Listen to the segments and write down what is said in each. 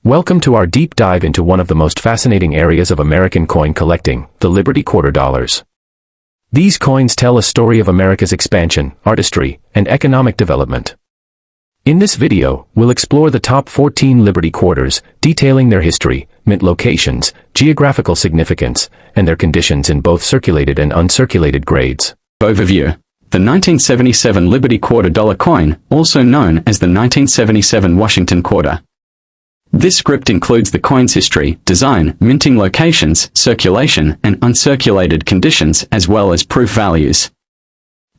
Welcome to our deep dive into one of the most fascinating areas of American coin collecting, the Liberty Quarter dollars. These coins tell a story of America's expansion, artistry, and economic development. In this video, we'll explore the top 14 Liberty Quarters, detailing their history, mint locations, geographical significance, and their conditions in both circulated and uncirculated grades. Overview. The 1977 Liberty Quarter dollar coin, also known as the 1977 Washington Quarter. This script includes the coin's history, design, minting locations, circulation, and uncirculated conditions, as well as proof values.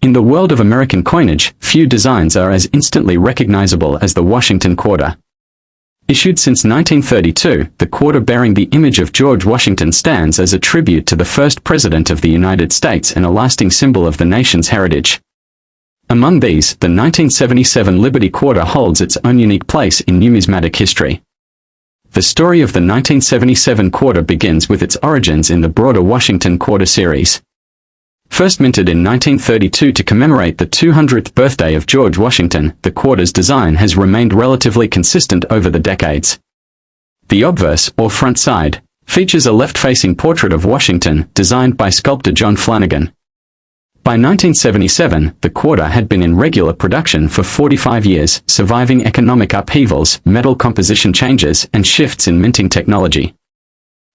In the world of American coinage, few designs are as instantly recognizable as the Washington Quarter. Issued since 1932, the quarter bearing the image of George Washington stands as a tribute to the first president of the United States and a lasting symbol of the nation's heritage. Among these, the 1977 Liberty Quarter holds its own unique place in numismatic history. The story of the 1977 quarter begins with its origins in the broader Washington Quarter series. First minted in 1932 to commemorate the 200th birthday of George Washington, the quarter's design has remained relatively consistent over the decades. The obverse, or front side, features a left-facing portrait of Washington, designed by sculptor John Flanagan. By 1977, the quarter had been in regular production for 45 years, surviving economic upheavals, metal composition changes, and shifts in minting technology.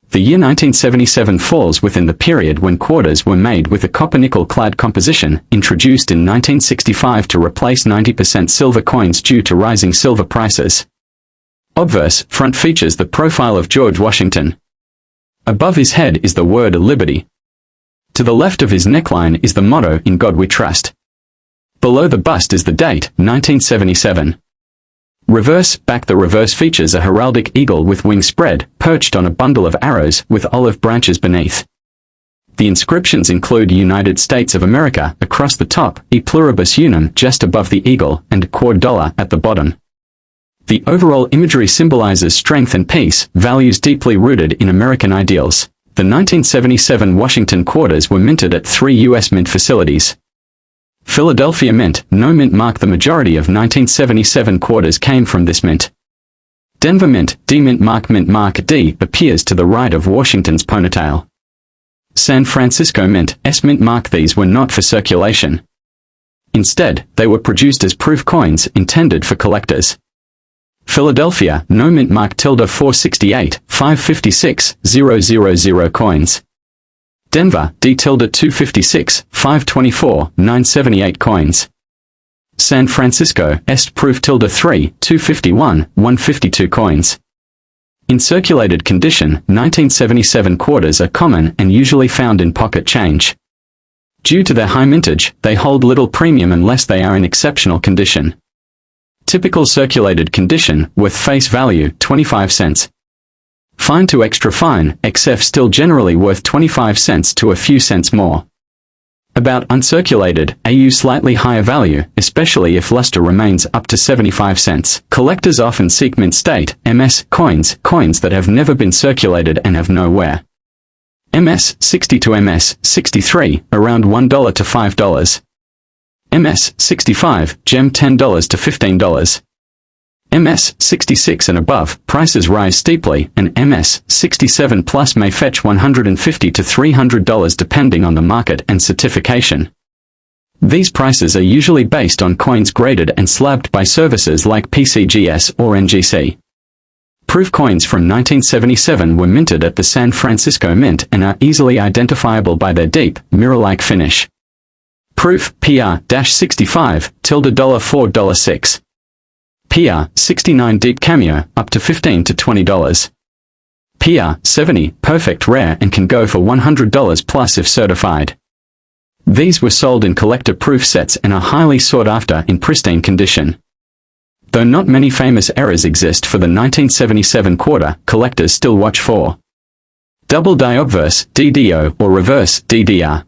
The year 1977 falls within the period when quarters were made with a copper-nickel clad composition, introduced in 1965 to replace 90% silver coins due to rising silver prices. Obverse, front features the profile of George Washington. Above his head is the word Liberty. To the left of his neckline is the motto, "In God We Trust." Below the bust is the date, 1977. Reverse, back. The reverse features a heraldic eagle with wings spread, perched on a bundle of arrows, with olive branches beneath. The inscriptions include United States of America across the top, E Pluribus Unum just above the eagle, and Quad Dollar at the bottom. The overall imagery symbolizes strength and peace, values deeply rooted in American ideals. The 1977 Washington quarters were minted at 3 U.S. mint facilities. Philadelphia Mint, no mint mark. The majority of 1977 quarters came from this mint. Denver Mint, D mint mark D appears to the right of Washington's ponytail. San Francisco Mint, S mint mark. These were not for circulation. Instead, they were produced as proof coins intended for collectors. Philadelphia, no mint mark ~468, 556, 000 coins. Denver, D~256, 524, 978 coins. San Francisco, Est proof ~3, 251, 152 coins. In circulated condition, 1977 quarters are common and usually found in pocket change. Due to their high mintage, they hold little premium unless they are in exceptional condition. Typical circulated condition, worth face value, 25 cents. Fine to extra fine, XF still generally worth 25 cents to a few cents more. About uncirculated, AU slightly higher value, especially if luster remains, up to 75 cents. Collectors often seek mint state, MS, coins that have never been circulated and have no wear. MS 60 to MS 63, around $1 to $5. MS 65, gem $10 to $15. MS 66 and above, prices rise steeply, and MS 67 plus may fetch $150 to $300 depending on the market and certification. These prices are usually based on coins graded and slabbed by services like PCGS or NGC. Proof coins from 1977 were minted at the San Francisco Mint and are easily identifiable by their deep, mirror-like finish. Proof, PR-65, $4.6. PR-69 Deep Cameo, up to $15 to $20. PR-70, Perfect Rare and can go for $100 plus if certified. These were sold in collector proof sets and are highly sought after in pristine condition. Though not many famous errors exist for the 1977 quarter, collectors still watch for double die obverse, DDO, or reverse, DDR.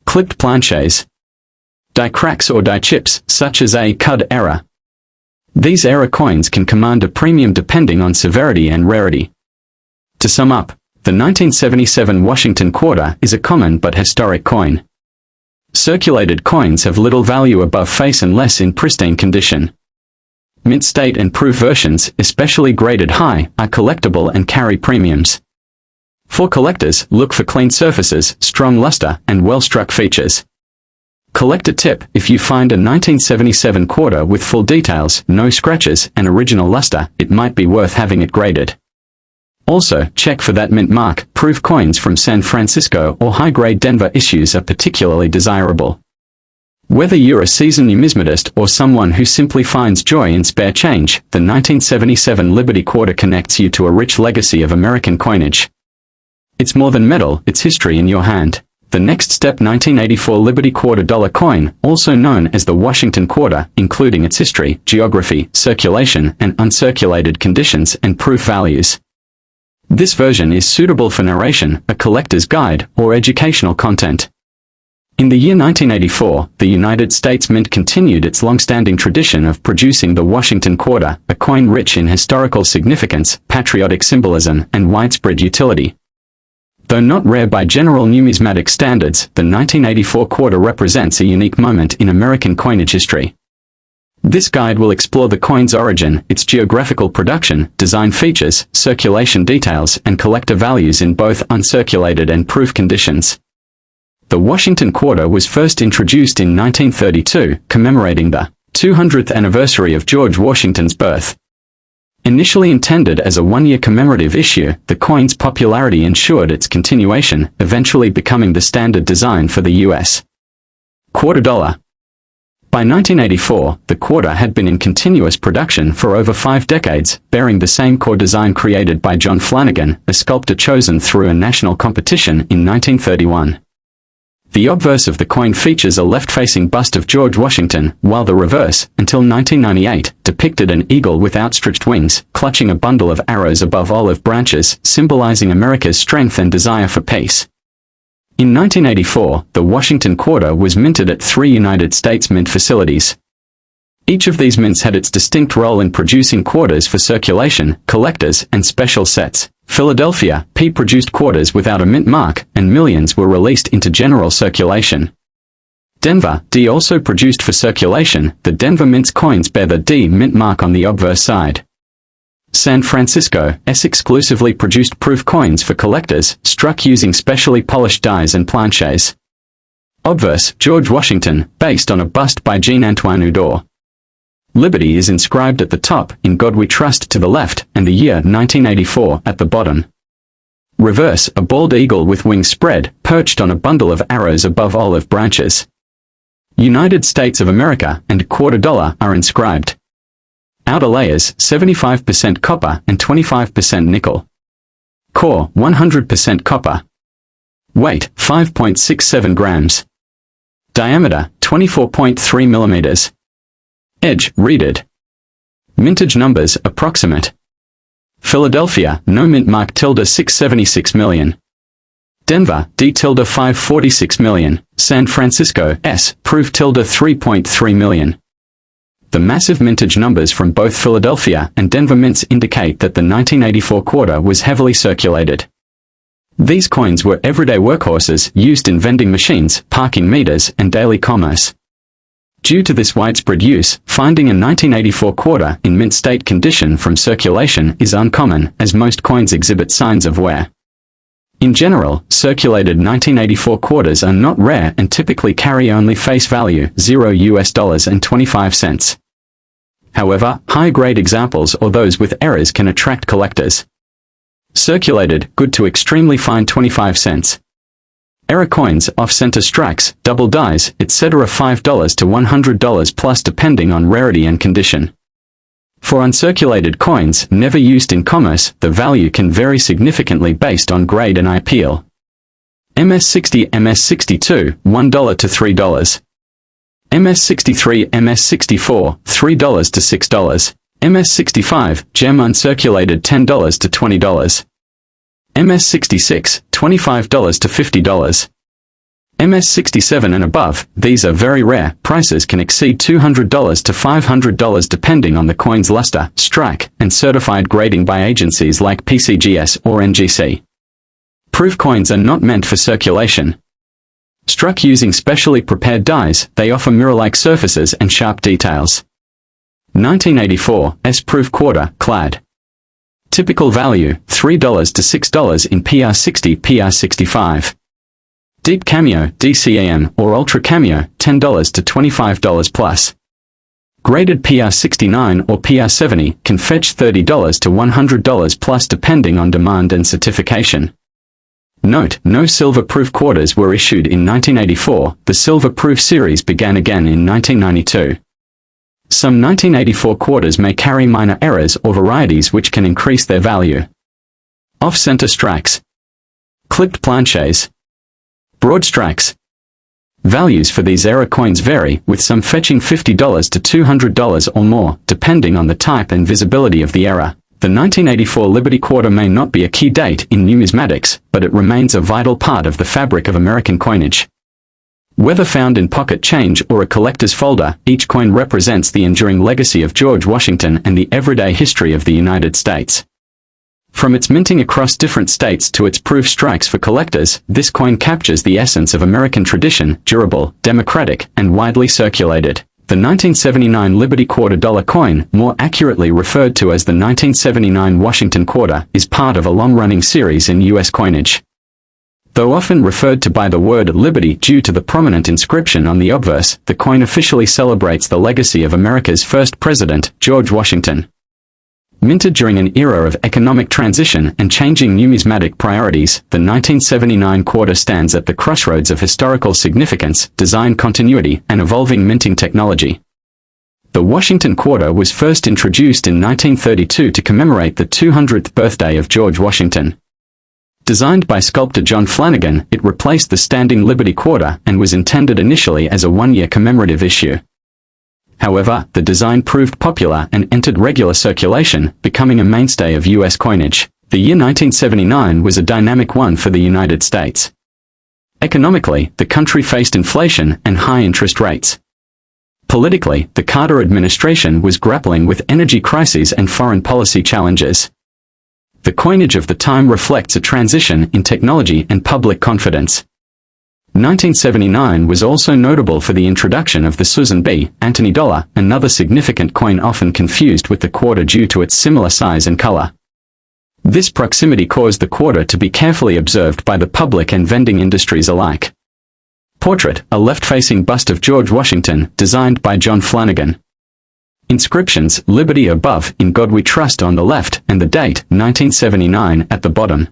Clipped planches. Die cracks or die chips, such as a CUD error. These error coins can command a premium depending on severity and rarity. To sum up, the 1977 Washington Quarter is a common but historic coin. Circulated coins have little value above face unless in pristine condition. Mint state and proof versions, especially graded high, are collectible and carry premiums. For collectors, look for clean surfaces, strong luster, and well-struck features. Collector tip: if you find a 1977 quarter with full details, no scratches, and original luster, it might be worth having it graded. Also, check for that mint mark. Proof coins from San Francisco or high-grade Denver issues are particularly desirable. Whether you're a seasoned numismatist or someone who simply finds joy in spare change, the 1977 Liberty Quarter connects you to a rich legacy of American coinage. It's more than metal, it's history in your hand. The next step: 1984 Liberty Quarter dollar coin, also known as the Washington Quarter, including its history, geography, circulation, and uncirculated conditions and proof values. This version is suitable for narration, a collector's guide, or educational content. In the year 1984, the United States Mint continued its long-standing tradition of producing the Washington Quarter, a coin rich in historical significance, patriotic symbolism, and widespread utility. Though not rare by general numismatic standards, the 1984 quarter represents a unique moment in American coinage history. This guide will explore the coin's origin, its geographical production, design features, circulation details, and collector values in both uncirculated and proof conditions. The Washington Quarter was first introduced in 1932, commemorating the 200th anniversary of George Washington's birth. Initially intended as a one-year commemorative issue, the coin's popularity ensured its continuation, eventually becoming the standard design for the U.S. quarter dollar. By 1984, the quarter had been in continuous production for over 5 decades, bearing the same core design created by John Flanagan, a sculptor chosen through a national competition in 1931. The obverse of the coin features a left-facing bust of George Washington, while the reverse, until 1998, depicted an eagle with outstretched wings, clutching a bundle of arrows above olive branches, symbolizing America's strength and desire for peace. In 1984, the Washington Quarter was minted at 3 United States Mint facilities. Each of these mints had its distinct role in producing quarters for circulation, collectors, and special sets. Philadelphia, P produced quarters without a mint mark, and millions were released into general circulation. Denver, D also produced for circulation. The Denver Mint's coins bear the D mint mark on the obverse side. San Francisco, S exclusively produced proof coins for collectors, struck using specially polished dies and planches. Obverse, George Washington, based on a bust by Jean-Antoine Udor. Liberty is inscribed at the top, In God We Trust to the left, and the year 1984 at the bottom. Reverse, a bald eagle with wings spread, perched on a bundle of arrows above olive branches. United States of America and quarter dollar are inscribed. Outer layers, 75% copper and 25% nickel. Core, 100% copper. Weight, 5.67 grams. Diameter, 24.3 millimeters. Edge, reeded. Mintage numbers, approximate. Philadelphia, no mint mark tilde 676 million. Denver, D tilde 546 million. San Francisco, S, proof tilde 3.3 million. The massive mintage numbers from both Philadelphia and Denver mints indicate that the 1984 quarter was heavily circulated. These coins were everyday workhorses used in vending machines, parking meters, and daily commerce. Due to this widespread use, finding a 1984 quarter in mint state condition from circulation is uncommon, as most coins exhibit signs of wear. In general, circulated 1984 quarters are not rare and typically carry only face value, $0 and 25 cents. However, high-grade examples or those with errors can attract collectors. Circulated, good to extremely fine 25 cents. Error coins, off-center strikes, double dies, etc. $5 to $100 plus depending on rarity and condition. For uncirculated coins, never used in commerce, the value can vary significantly based on grade and IPL. MS-60, MS-62, $1 to $3. MS-63, MS-64, $3 to $6. MS-65, gem uncirculated $10 to $20. MS-66, $25 to $50. MS-67 and above, these are very rare, prices can exceed $200 to $500 depending on the coin's luster, strike, and certified grading by agencies like PCGS or NGC. Proof coins are not meant for circulation. Struck using specially prepared dies, they offer mirror-like surfaces and sharp details. 1984 S-Proof Quarter, clad. Typical value, $3 to $6 in PR60, PR65. Deep Cameo, DCAM, or Ultra Cameo, $10 to $25 plus. Graded PR69 or PR70 can fetch $30 to $100 plus depending on demand and certification. Note, no silver-proof quarters were issued in 1984, the silver-proof series began again in 1992. Some 1984 quarters may carry minor errors or varieties which can increase their value. Off-center stracks. Clipped planches. Broad stracks. Values for these error coins vary, with some fetching $50 to $200 or more, depending on the type and visibility of the error. The 1984 Liberty Quarter may not be a key date in numismatics, but it remains a vital part of the fabric of American coinage. Whether found in pocket change or a collector's folder, each coin represents the enduring legacy of George Washington and the everyday history of the United States. From its minting across different states to its proof strikes for collectors, this coin captures the essence of American tradition, durable, democratic, and widely circulated. The 1979 Liberty Quarter dollar coin, more accurately referred to as the 1979 Washington Quarter, is part of a long-running series in U.S. coinage. Though often referred to by the word Liberty due to the prominent inscription on the obverse, the coin officially celebrates the legacy of America's first president, George Washington. Minted during an era of economic transition and changing numismatic priorities, the 1979 quarter stands at the crossroads of historical significance, design continuity, and evolving minting technology. The Washington Quarter was first introduced in 1932 to commemorate the 200th birthday of George Washington. Designed by sculptor John Flanagan, it replaced the standing Liberty Quarter and was intended initially as a one-year commemorative issue. However, the design proved popular and entered regular circulation, becoming a mainstay of U.S. coinage. The year 1979 was a dynamic one for the United States. Economically, the country faced inflation and high interest rates. Politically, the Carter administration was grappling with energy crises and foreign policy challenges. The coinage of the time reflects a transition in technology and public confidence. 1979 was also notable for the introduction of the Susan B. Anthony dollar, another significant coin often confused with the quarter due to its similar size and color. This proximity caused the quarter to be carefully observed by the public and vending industries alike. Portrait, a left-facing bust of George Washington, designed by John Flanagan. Inscriptions, Liberty above, In God We Trust on the left, and the date, 1979, at the bottom.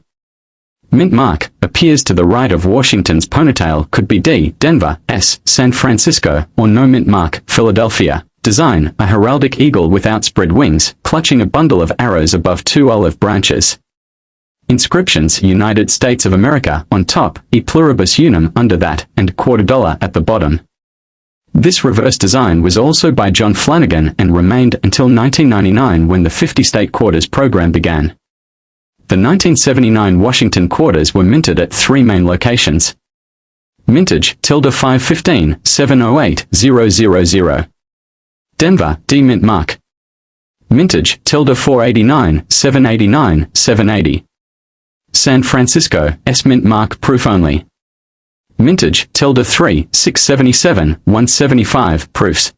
Mint mark, appears to the right of Washington's ponytail, could be D, Denver, S, San Francisco, or no mint mark, Philadelphia. Design, a heraldic eagle with outspread wings, clutching a bundle of arrows above two olive branches. Inscriptions, United States of America, on top, E pluribus unum under that, and quarter dollar at the bottom. This reverse design was also by John Flanagan and remained until 1999 when the 50-state quarters program began. The 1979 Washington quarters were minted at three main locations. Mintage, ~515, 708, 000. Denver, D mint mark. Mintage, ~489, 789, 780. San Francisco, S mint mark proof only. Mintage, ~3, 677, 175 proofs.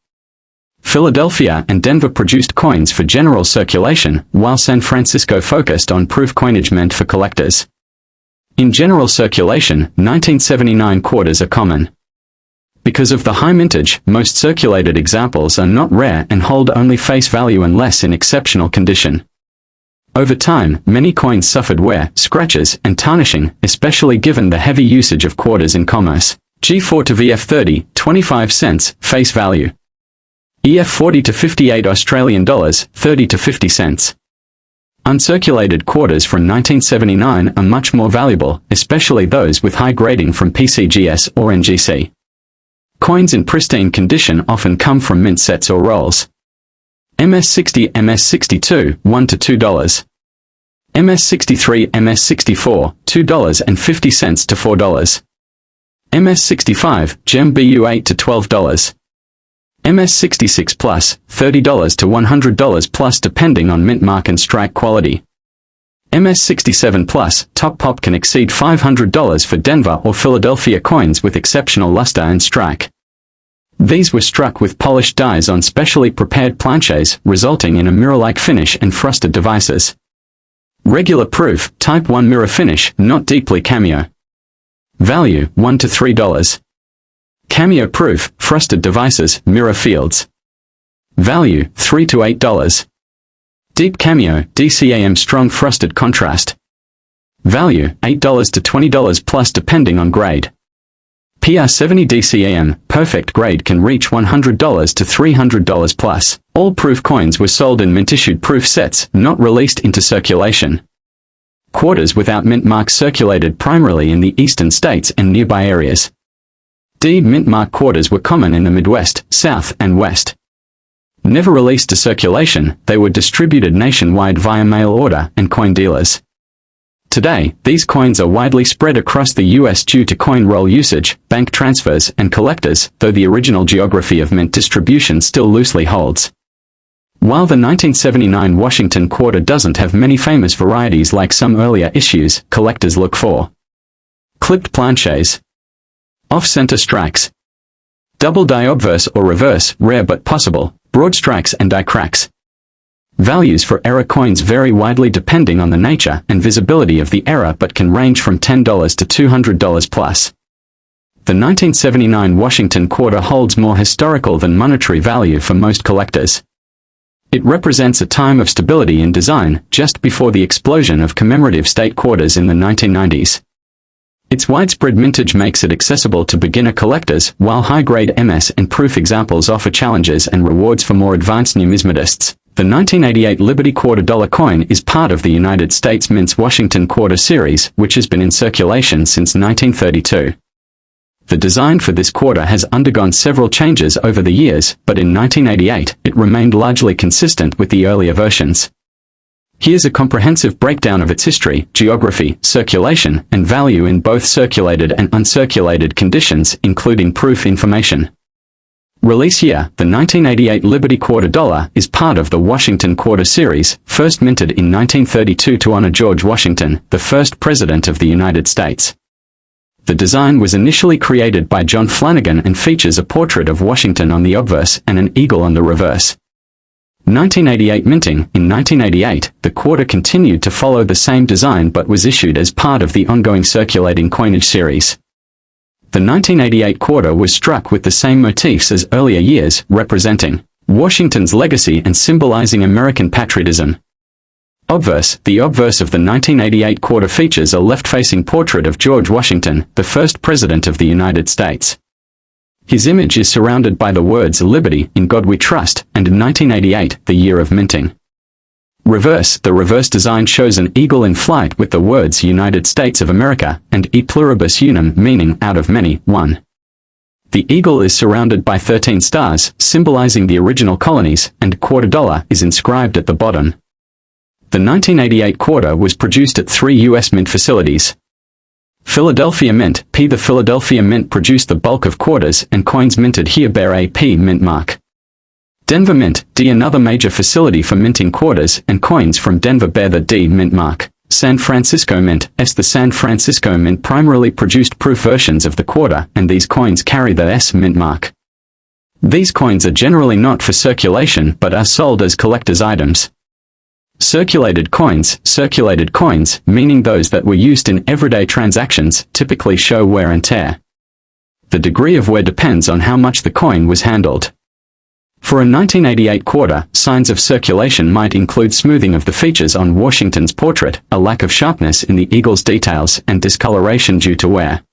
Philadelphia and Denver produced coins for general circulation, while San Francisco focused on proof coinage meant for collectors. In general circulation, 1979 quarters are common. Because of the high mintage, most circulated examples are not rare and hold only face value unless in exceptional condition. Over time, many coins suffered wear, scratches, and tarnishing, especially given the heavy usage of quarters in commerce. G4 to VF30, 25 cents, face value. EF40 to 58 Australian dollars, 30 to 50 cents. Uncirculated quarters from 1979 are much more valuable, especially those with high grading from PCGS or NGC. Coins in pristine condition often come from mint sets or rolls. MS60, MS62, $1 to $2. MS63, MS64, $2.50 to $4. MS65, Gem BU8 to $12. MS66 Plus, $30 to $100 plus depending on mint mark and strike quality. MS67 Plus, top pop can exceed $500 for Denver or Philadelphia coins with exceptional luster and strike. These were struck with polished dies on specially prepared planches, resulting in a mirror-like finish and frosted devices. Regular proof, Type 1 mirror finish, not deeply cameo. Value, $1 to $3. Cameo proof, frosted devices, mirror fields. Value, $3 to $8. Deep cameo, DCAM strong frosted contrast. Value, $8 to $20 plus depending on grade. PR70 DCAM, perfect grade can reach $100 to $300 plus. All proof coins were sold in mint-issued proof sets, not released into circulation. Quarters without mint marks circulated primarily in the eastern states and nearby areas. D mint mark quarters were common in the Midwest, South, and West. Never released to circulation, they were distributed nationwide via mail order and coin dealers. Today, these coins are widely spread across the U.S. due to coin roll usage, bank transfers, and collectors, though the original geography of mint distribution still loosely holds. While the 1979 Washington quarter doesn't have many famous varieties like some earlier issues, collectors look for clipped planches, off-center strikes, double die obverse or reverse, rare but possible, broad strikes and die cracks. Values for error coins vary widely depending on the nature and visibility of the error but can range from $10 to $200 plus. The 1979 Washington quarter holds more historical than monetary value for most collectors. It represents a time of stability in design, just before the explosion of commemorative state quarters in the 1990s. Its widespread mintage makes it accessible to beginner collectors, while high-grade MS and proof examples offer challenges and rewards for more advanced numismatists. The 1988 Liberty Quarter Dollar coin is part of the United States Mint's Washington Quarter series, which has been in circulation since 1932. The design for this quarter has undergone several changes over the years, but in 1988, it remained largely consistent with the earlier versions. Here's a comprehensive breakdown of its history, geography, circulation, and value in both circulated and uncirculated conditions, including proof information. Release year: the 1988 Liberty Quarter Dollar is part of the Washington Quarter series, first minted in 1932 to honor George Washington, the first President of the United States. The design was initially created by John Flanagan and features a portrait of Washington on the obverse and an eagle on the reverse. 1988 minting: in 1988, the quarter continued to follow the same design but was issued as part of the ongoing circulating coinage series. The 1988 quarter was struck with the same motifs as earlier years, representing Washington's legacy and symbolizing American patriotism. Obverse: the obverse of the 1988 quarter features a left-facing portrait of George Washington, the first President of the United States. His image is surrounded by the words "Liberty, in God We Trust," and in 1988, the year of minting. Reverse: the reverse design shows an eagle in flight with the words United States of America, and E pluribus unum, meaning out of many, one. The eagle is surrounded by 13 stars, symbolizing the original colonies, and quarter dollar is inscribed at the bottom. The 1988 quarter was produced at 3 U.S. Mint facilities. Philadelphia Mint, P. The Philadelphia Mint produced the bulk of quarters and coins minted here bear a P mint mark. Denver Mint, D. Another major facility for minting quarters and coins from Denver bear the D mint mark. San Francisco Mint, S. The San Francisco Mint primarily produced proof versions of the quarter, and these coins carry the S mint mark. These coins are generally not for circulation but are sold as collector's items. Circulated coins, meaning those that were used in everyday transactions, typically show wear and tear. The degree of wear depends on how much the coin was handled. For a 1988 quarter, signs of circulation might include smoothing of the features on Washington's portrait, a lack of sharpness in the eagle's details, and discoloration due to wear.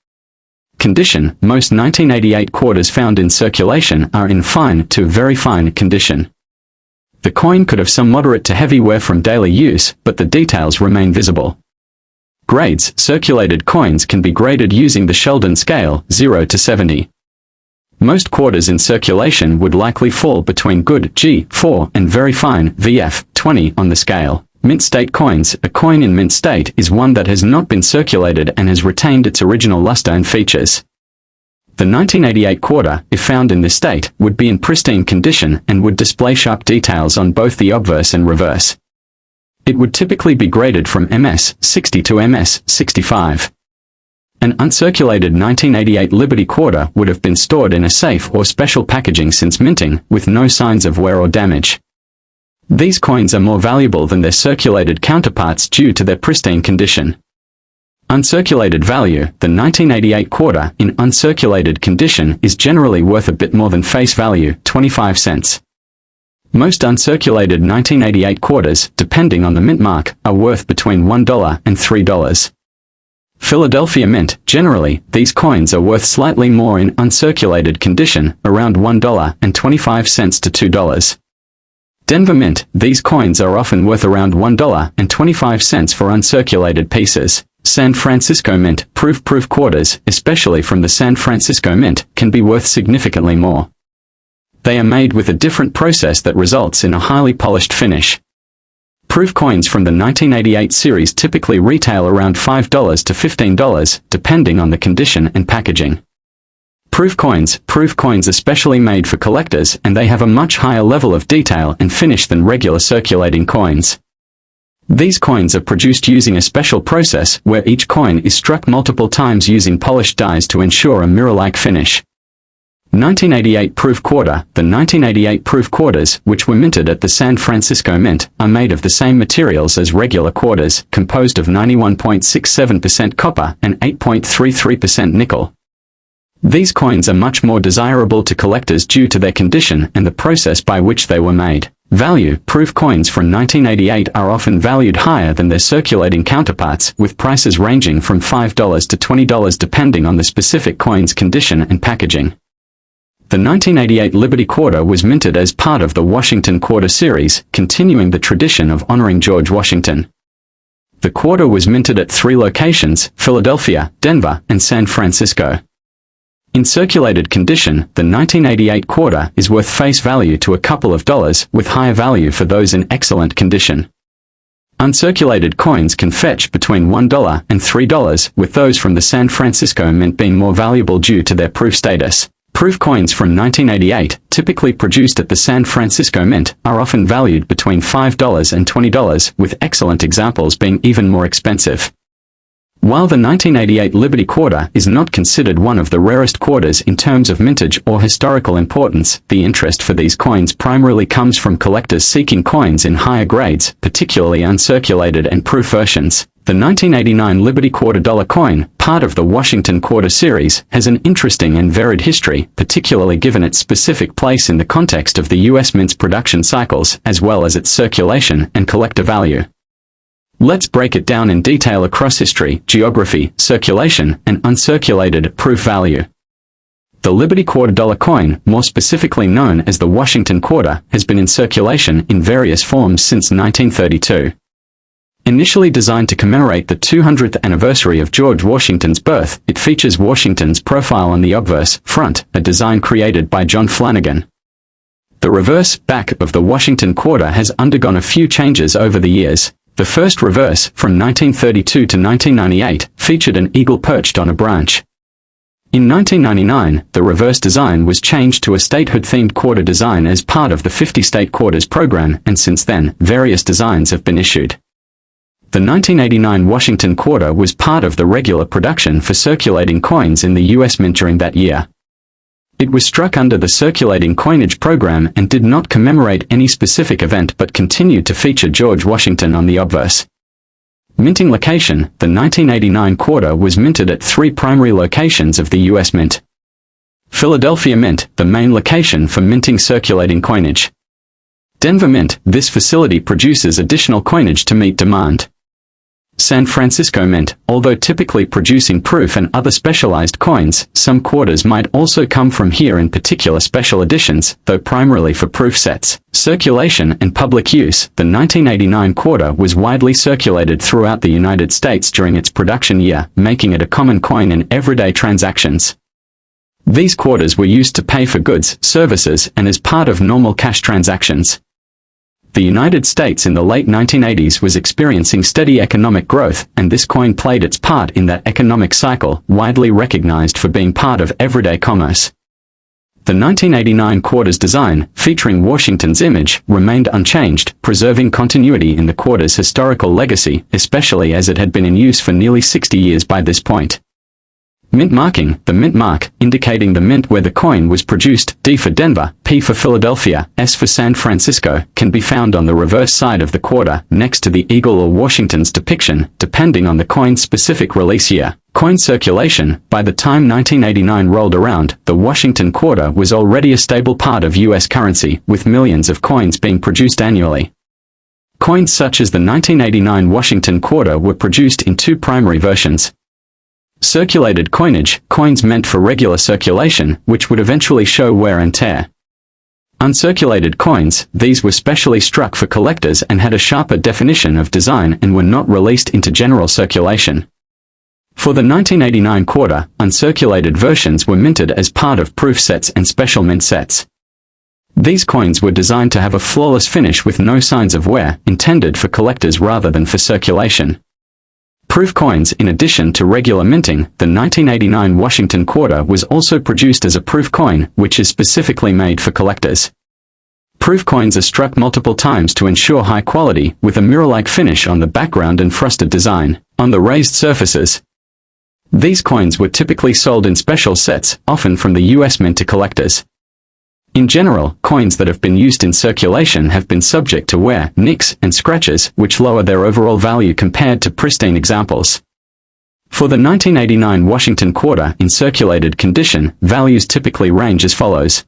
Condition: most 1988 quarters found in circulation are in fine to very fine condition. The coin could have some moderate to heavy wear from daily use, but the details remain visible. Grades: circulated coins can be graded using the Sheldon scale, 0 to 70. Most quarters in circulation would likely fall between good, G4, and very fine, VF, 20 on the scale. Mint state coins: a coin in mint state is one that has not been circulated and has retained its original luster and features. The 1988 quarter, if found in this state, would be in pristine condition and would display sharp details on both the obverse and reverse. It would typically be graded from MS 60 to MS 65. An uncirculated 1988 Liberty Quarter would have been stored in a safe or special packaging since minting, with no signs of wear or damage. These coins are more valuable than their circulated counterparts due to their pristine condition. Uncirculated value: the 1988 quarter in uncirculated condition is generally worth a bit more than face value, 25 cents. Most uncirculated 1988 quarters, depending on the mint mark, are worth between $1 and $3. Philadelphia Mint: generally, these coins are worth slightly more in uncirculated condition, around $1.25 to $2. Denver Mint: these coins are often worth around $1.25 for uncirculated pieces. San Francisco Mint: proof quarters, especially from the San Francisco Mint, can be worth significantly more. They are made with a different process that results in a highly polished finish. Proof coins from the 1988 series typically retail around $5 to $15, depending on the condition and packaging. Proof coins are specially made for collectors, and they have a much higher level of detail and finish than regular circulating coins. These coins are produced using a special process where each coin is struck multiple times using polished dies to ensure a mirror-like finish. 1988 Proof Quarter: the 1988 Proof Quarters, which were minted at the San Francisco Mint, are made of the same materials as regular quarters, composed of 91.67% copper and 8.33% nickel. These coins are much more desirable to collectors due to their condition and the process by which they were made. Value: proof coins from 1988 are often valued higher than their circulating counterparts, with prices ranging from $5 to $20 depending on the specific coin's condition and packaging. The 1988 Liberty Quarter was minted as part of the Washington Quarter series, continuing the tradition of honoring George Washington. The quarter was minted at 3 locations: Philadelphia, Denver, and San Francisco. In circulated condition, the 1988 quarter is worth face value to a couple of dollars, with higher value for those in excellent condition. Uncirculated coins can fetch between $1 and $3, with those from the San Francisco Mint being more valuable due to their proof status. Proof coins from 1988, typically produced at the San Francisco Mint, are often valued between $5 and $20, with excellent examples being even more expensive. While the 1988 Liberty Quarter is not considered one of the rarest quarters in terms of mintage or historical importance, the interest for these coins primarily comes from collectors seeking coins in higher grades, particularly uncirculated and proof versions. The 1989 Liberty Quarter dollar coin, part of the Washington Quarter series, has an interesting and varied history, particularly given its specific place in the context of the U.S. Mint's production cycles, as well as its circulation and collector value. Let's break it down in detail across history, geography, circulation, and uncirculated proof value. The Liberty Quarter dollar coin, more specifically known as the Washington Quarter, has been in circulation in various forms since 1932. Initially designed to commemorate the 200th anniversary of George Washington's birth, it features Washington's profile on the obverse front, a design created by John Flanagan. The reverse back of the Washington Quarter has undergone a few changes over the years. The first reverse, from 1932 to 1998, featured an eagle perched on a branch. In 1999, the reverse design was changed to a statehood-themed quarter design as part of the 50 State Quarters program, and since then, various designs have been issued. The 1989 Washington Quarter was part of the regular production for circulating coins in the U.S. Mint during that year. It was struck under the circulating coinage program and did not commemorate any specific event but continued to feature George Washington on the obverse. Minting location: the 1989 quarter was minted at 3 primary locations of the U.S. Mint. Philadelphia Mint, the main location for minting circulating coinage. Denver Mint, this facility produces additional coinage to meet demand. San Francisco Mint, although typically producing proof and other specialized coins, some quarters might also come from here in particular special editions, though primarily for proof sets. Circulation and public use: the 1989 quarter was widely circulated throughout the United States during its production year, making it a common coin in everyday transactions. These quarters were used to pay for goods, services, and as part of normal cash transactions. The United States in the late 1980s was experiencing steady economic growth, and this coin played its part in that economic cycle, widely recognized for being part of everyday commerce. The 1989 quarter's design, featuring Washington's image, remained unchanged, preserving continuity in the quarter's historical legacy, especially as it had been in use for nearly 60 years by this point. Mint marking, the mint mark, indicating the mint where the coin was produced, D for Denver, P for Philadelphia, S for San Francisco, can be found on the reverse side of the quarter, next to the eagle or Washington's depiction, depending on the coin's specific release year. Coin circulation. By the time 1989 rolled around, the Washington quarter was already a stable part of U.S. currency, with millions of coins being produced annually. Coins such as the 1989 Washington quarter were produced in two primary versions. Circulated coinage, coins meant for regular circulation, which would eventually show wear and tear. Uncirculated coins, these were specially struck for collectors and had a sharper definition of design and were not released into general circulation. For the 1989 quarter, uncirculated versions were minted as part of proof sets and special mint sets. These coins were designed to have a flawless finish with no signs of wear, intended for collectors rather than for circulation. Proof coins. In addition to regular minting, the 1989 Washington quarter was also produced as a proof coin, which is specifically made for collectors. Proof coins are struck multiple times to ensure high quality, with a mirror-like finish on the background and frosted design on the raised surfaces. These coins were typically sold in special sets, often from the U.S. Mint to collectors. In general, coins that have been used in circulation have been subject to wear, nicks, and scratches, which lower their overall value compared to pristine examples. For the 1989 Washington quarter in circulated condition, values typically range as follows.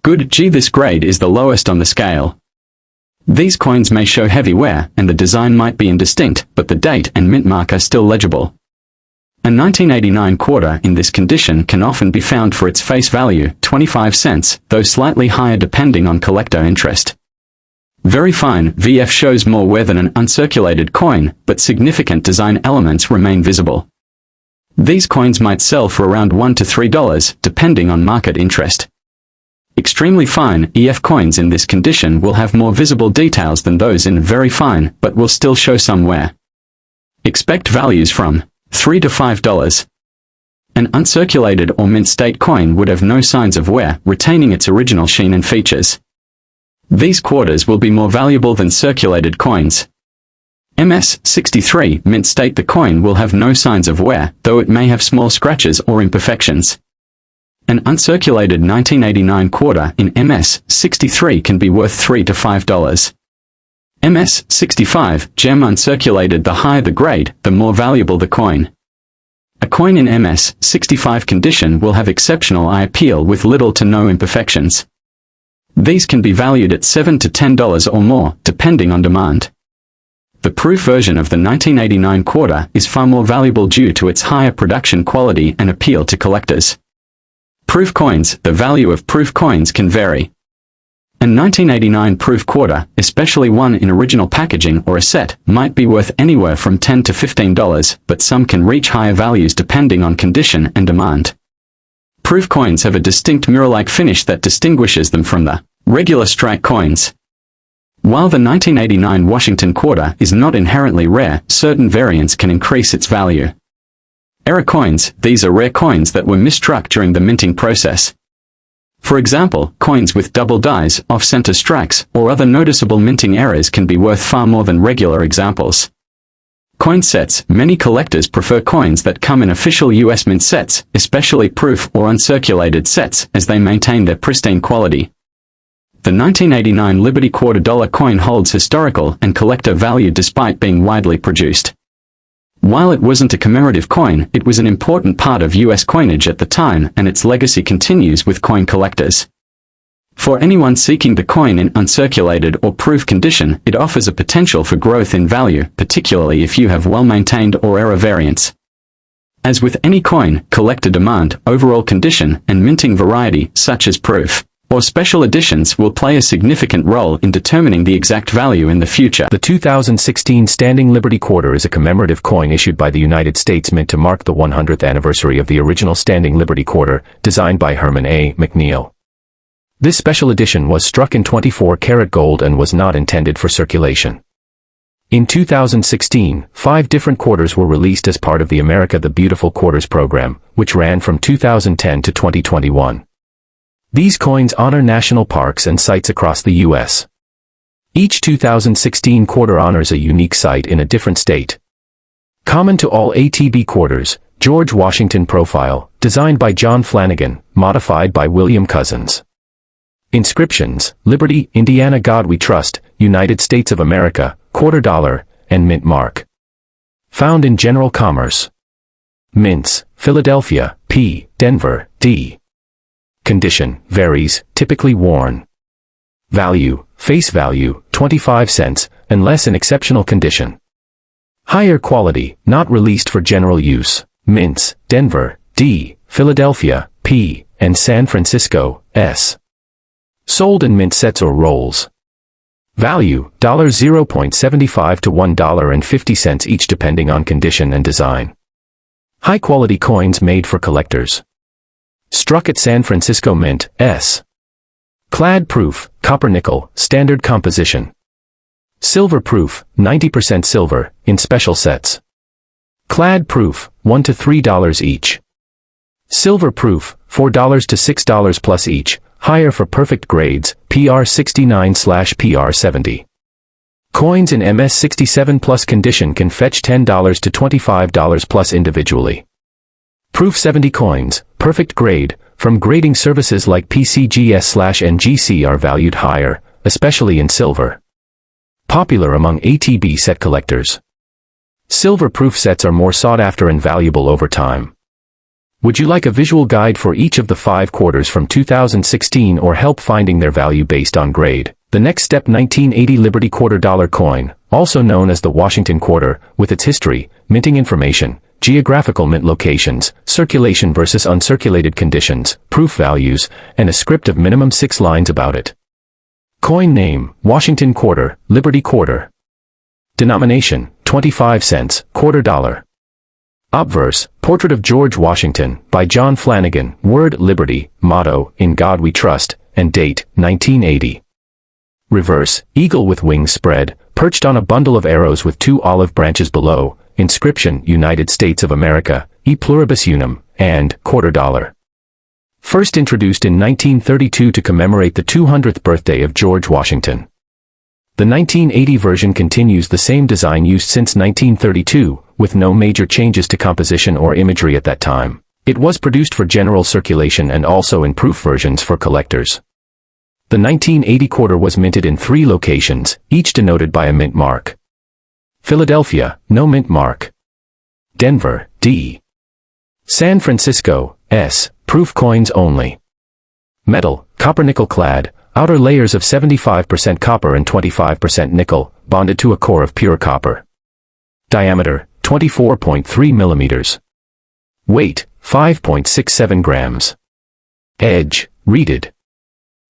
Good G. This grade is the lowest on the scale. These coins may show heavy wear, and the design might be indistinct, but the date and mint mark are still legible. A 1989 quarter in this condition can often be found for its face value, 25 cents, though slightly higher depending on collector interest. Very fine VF shows more wear than an uncirculated coin, but significant design elements remain visible. These coins might sell for around $1 to $3, depending on market interest. Extremely fine EF coins in this condition will have more visible details than those in very fine, but will still show some wear. Expect values from $3 to $5. An uncirculated or mint state coin would have no signs of wear, retaining its original sheen and features. These quarters will be more valuable than circulated coins. MS-63 mint state. The coin will have no signs of wear, though it may have small scratches or imperfections. An uncirculated 1989 quarter in MS-63 can be worth $3 to $5. MS-65 gem uncirculated. The higher the grade, the more valuable the coin. A coin in MS-65 condition will have exceptional eye appeal with little to no imperfections. These can be valued at $7 to $10 or more, depending on demand. The proof version of the 1989 quarter is far more valuable due to its higher production quality and appeal to collectors. Proof coins. The value of proof coins can vary. A 1989 proof quarter, especially one in original packaging or a set, might be worth anywhere from $10 to $15, but some can reach higher values depending on condition and demand. Proof coins have a distinct mirror-like finish that distinguishes them from the regular strike coins. While the 1989 Washington quarter is not inherently rare, certain variants can increase its value. Error coins. These are rare coins that were misstruck during the minting process. For example, coins with double dies, off-center strikes, or other noticeable minting errors can be worth far more than regular examples. Coin sets. Many collectors prefer coins that come in official U.S. Mint sets, especially proof or uncirculated sets, as they maintain their pristine quality. The 1989 Liberty $quarter coin holds historical and collector value despite being widely produced. While it wasn't a commemorative coin, it was an important part of U.S. coinage at the time, and its legacy continues with coin collectors. For anyone seeking the coin in uncirculated or proof condition, it offers a potential for growth in value, particularly if you have well-maintained or error variants. As with any coin, collector demand, overall condition, and minting variety, such as proof or special editions, will play a significant role in determining the exact value in the future. The 2016 Standing Liberty Quarter is a commemorative coin issued by the United States Mint to mark the 100th anniversary of the original Standing Liberty Quarter, designed by Herman A. McNeil. This special edition was struck in 24-karat gold and was not intended for circulation. In 2016, 5 different quarters were released as part of the America the Beautiful Quarters program, which ran from 2010 to 2021. These coins honor national parks and sites across the U.S. Each 2016 quarter honors a unique site in a different state. Common to all ATB quarters, George Washington profile, designed by John Flanagan, modified by William Cousins. Inscriptions: Liberty, Indiana, God We Trust, United States of America, quarter dollar, and mint mark. Found in general commerce. Mints: Philadelphia, P, Denver, D. Condition: varies, typically worn. Value: face value, 25 cents, unless in exceptional condition. Higher quality, not released for general use. Mints: Denver, D, Philadelphia, P, and San Francisco, S. Sold in mint sets or rolls. Value: $0.75 to $1.50 each depending on condition and design. High-quality coins made for collectors. Struck at San Francisco Mint, S. Clad proof, copper-nickel, standard composition. Silver proof, 90% silver, in special sets. Clad proof, $1 to $3 each. Silver proof, $4 to $6 plus each, higher for perfect grades, PR69/PR70. Coins in MS67 plus condition can fetch $10 to $25 plus individually. Proof 70 coins, perfect grade, from grading services like PCGS/NGC are valued higher, especially in silver. Popular among ATB set collectors. Silver proof sets are more sought after and valuable over time. Would you like a visual guide for each of the 5 quarters from 2016 or help finding their value based on grade? The next step: 1980 Liberty quarter dollar coin, also known as the Washington quarter, with its history, minting information, geographical mint locations, circulation versus uncirculated conditions, proof values, and a script of minimum 6 lines about it. Coin name: Washington quarter, Liberty quarter. Denomination: 25 cents, quarter dollar. Obverse: Portrait of George Washington, by John Flanagan. Word: Liberty. Motto: In God We Trust. And date: 1980. Reverse: Eagle with wings spread, perched on a bundle of arrows with 2 olive branches below. Inscription: United States of America, E pluribus unum, and quarter dollar. First introduced in 1932 to commemorate the 200th birthday of George Washington. The 1980 version continues the same design used since 1932, with no major changes to composition or imagery at that time. It was produced for general circulation and also in proof versions for collectors. The 1980 quarter was minted in 3 locations, each denoted by a mint mark. Philadelphia, no mint mark. Denver, D. San Francisco, S, proof coins only. Metal: copper-nickel clad, outer layers of 75% copper and 25% nickel, bonded to a core of pure copper. Diameter: 24.3 millimeters. Weight: 5.67 grams. Edge: reeded.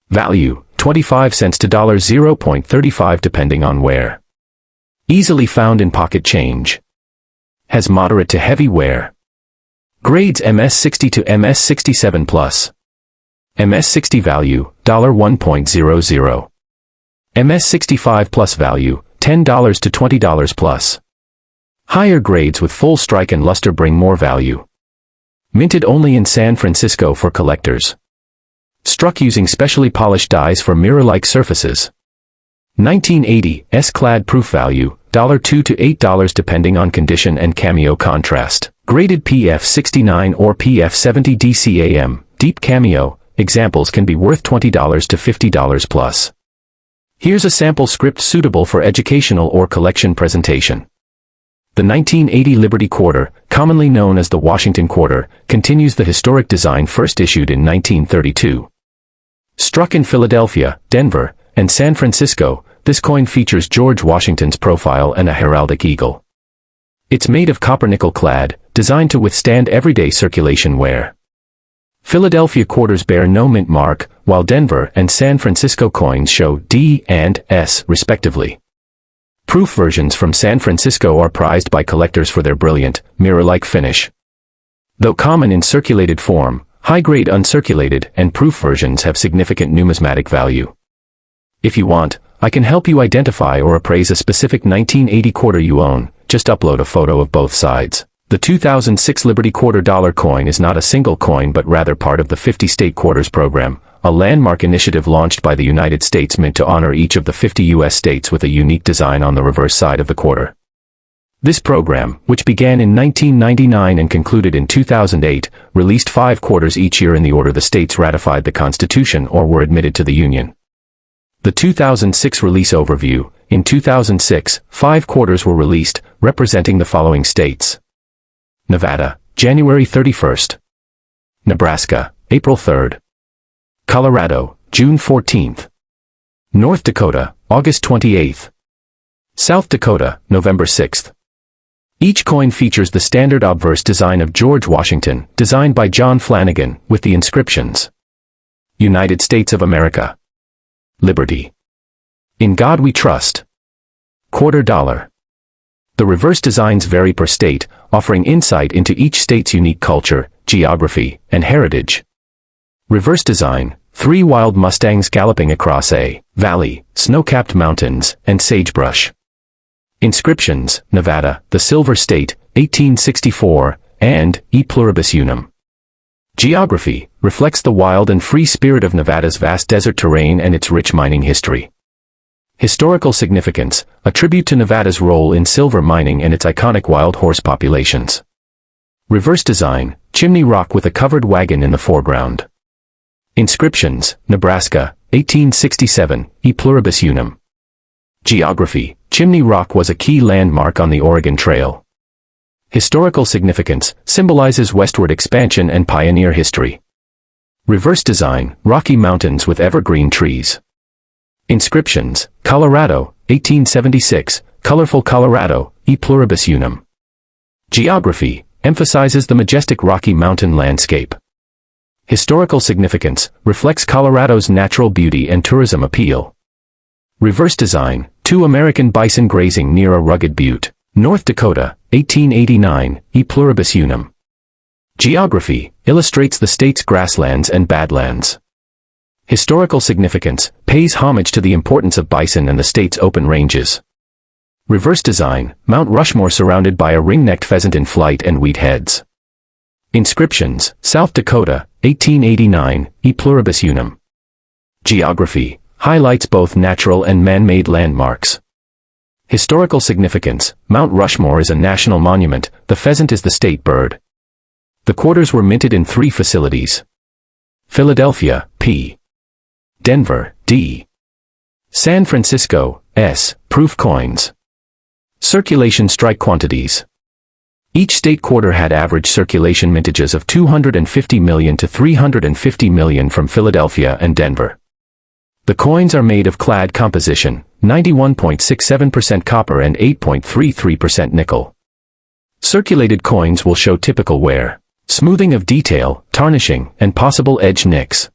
Value: 25 cents to $0.35 depending on wear. Easily found in pocket change. Has moderate to heavy wear. Grades: MS60 to MS67 plus. MS60 value, $1.00. MS65 plus value, $10 to $20 plus. Higher grades with full strike and luster bring more value. Minted only in San Francisco for collectors. Struck using specially polished dies for mirror-like surfaces. 1980 S-clad proof value, $2 to $8 depending on condition and cameo contrast. Graded PF69 or PF70 DCAM, deep cameo, examples can be worth $20 to $50 plus. Here's a sample script suitable for educational or collection presentation. The 1980 Liberty quarter, commonly known as the Washington quarter, continues the historic design first issued in 1932. Struck in Philadelphia, Denver, and San Francisco, this coin features George Washington's profile and a heraldic eagle. It's made of copper-nickel clad, designed to withstand everyday circulation wear. Philadelphia quarters bear no mint mark, while Denver and San Francisco coins show D and S respectively. Proof versions from San Francisco are prized by collectors for their brilliant, mirror-like finish. Though common in circulated form, high-grade uncirculated and proof versions have significant numismatic value. If you want, I can help you identify or appraise a specific 1980 quarter you own. Just upload a photo of both sides. The 2006 Liberty quarter dollar coin is not a single coin but rather part of the 50 State Quarters program, a landmark initiative launched by the United States Mint to honor each of the 50 U.S. states with a unique design on the reverse side of the quarter. This program, which began in 1999 and concluded in 2008, released 5 quarters each year in the order the states ratified the Constitution or were admitted to the Union. The 2006 release overview: in 2006, 5 quarters were released, representing the following states: Nevada, January 31st. Nebraska, April 3rd. Colorado, June 14th. North Dakota, August 28th. South Dakota, November 6th. Each coin features the standard obverse design of George Washington, designed by John Flanagan, with the inscriptions: United States of America. Liberty. In God We Trust. Quarter dollar. The reverse designs vary per state, offering insight into each state's unique culture, geography, and heritage. Reverse design: 3 wild mustangs galloping across a valley, snow-capped mountains, and sagebrush. Inscriptions: Nevada, the Silver State, 1864, and E Pluribus Unum. Geography: reflects the wild and free spirit of Nevada's vast desert terrain and its rich mining history. Historical significance: a tribute to Nevada's role in silver mining and its iconic wild horse populations. Reverse design: chimney rock with a covered wagon in the foreground. Inscriptions: Nebraska, 1867, E Pluribus Unum. Geography: Chimney Rock was a key landmark on the Oregon Trail. Historical significance: symbolizes westward expansion and pioneer history. Reverse design: Rocky Mountains with evergreen trees. Inscriptions: Colorado, 1876, colorful Colorado, E Pluribus Unum. Geography: emphasizes the majestic Rocky Mountain landscape. Historical significance: reflects Colorado's natural beauty and tourism appeal. Reverse design: 2 American bison grazing near a rugged butte. North Dakota, 1889, E Pluribus Unum. Geography: illustrates the state's grasslands and badlands. Historical significance: pays homage to the importance of bison and the state's open ranges. Reverse design: Mount Rushmore surrounded by a ring-necked pheasant in flight and wheat heads. Inscriptions: South Dakota, 1889, E Pluribus Unum. Geography: highlights both natural and man-made landmarks. Historical significance: Mount Rushmore is a national monument, the pheasant is the state bird. The quarters were minted in 3 facilities. Philadelphia, P. Denver, D. San Francisco, S. Proof coins. Circulation strike quantities. Each state quarter had average circulation mintages of 250 million to 350 million from Philadelphia and Denver. The coins are made of clad composition, 91.67% copper and 8.33% nickel. Circulated coins will show typical wear, smoothing of detail, tarnishing, and possible edge nicks.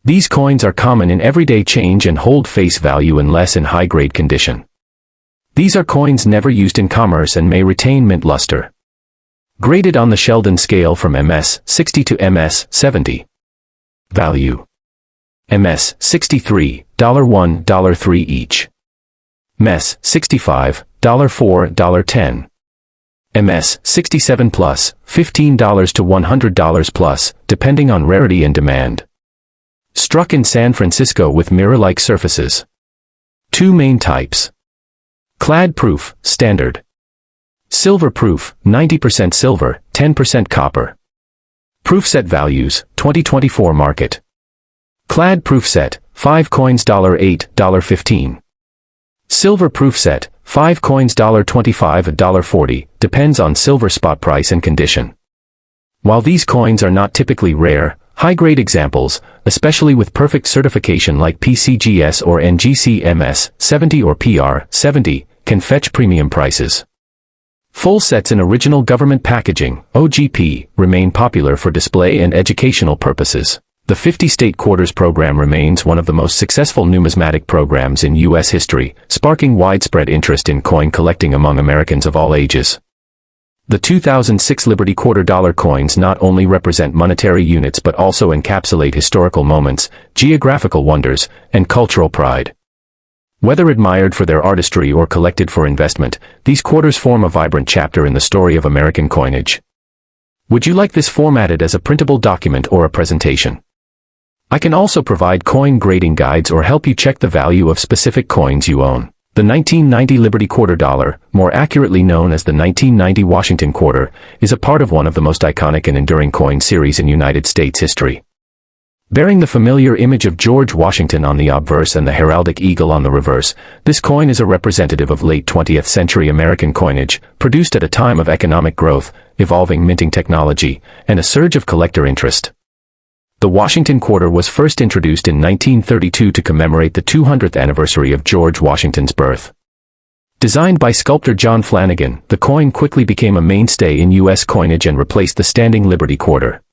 These coins are common in everyday change and hold face value unless in high-grade condition. These are coins never used in commerce and may retain mint luster. Graded on the Sheldon scale from MS 60 to MS 70. Value: MS 63, $1, $3 each. MS 65, $4, $10. MS 67 plus, $15 to $100 plus, depending on rarity and demand. Struck in San Francisco with mirror-like surfaces. 2 main types. Clad proof, standard. Silver proof, 90% silver, 10% copper. Proof set values, 2024 market. Clad proof set, 5 coins $8, $15. Silver proof set, 5 coins $25, $40, depends on silver spot price and condition. While these coins are not typically rare, high-grade examples, especially with perfect certification like PCGS or NGC MS 70 or PR 70, can fetch premium prices. Full sets in original government packaging, OGP, remain popular for display and educational purposes. The 50-state quarters program remains one of the most successful numismatic programs in U.S. history, sparking widespread interest in coin collecting among Americans of all ages. The 2006 Liberty $quarter coins not only represent monetary units but also encapsulate historical moments, geographical wonders, and cultural pride. Whether admired for their artistry or collected for investment, these quarters form a vibrant chapter in the story of American coinage. Would you like this formatted as a printable document or a presentation? I can also provide coin grading guides or help you check the value of specific coins you own. The 1990 Liberty Quarter Dollar, more accurately known as the 1990 Washington Quarter, is a part of one of the most iconic and enduring coin series in United States history. Bearing the familiar image of George Washington on the obverse and the heraldic eagle on the reverse, this coin is a representative of late 20th century American coinage, produced at a time of economic growth, evolving minting technology, and a surge of collector interest. The Washington Quarter was first introduced in 1932 to commemorate the 200th anniversary of George Washington's birth. Designed by sculptor John Flanagan, the coin quickly became a mainstay in U.S. coinage and replaced the standing Liberty Quarter.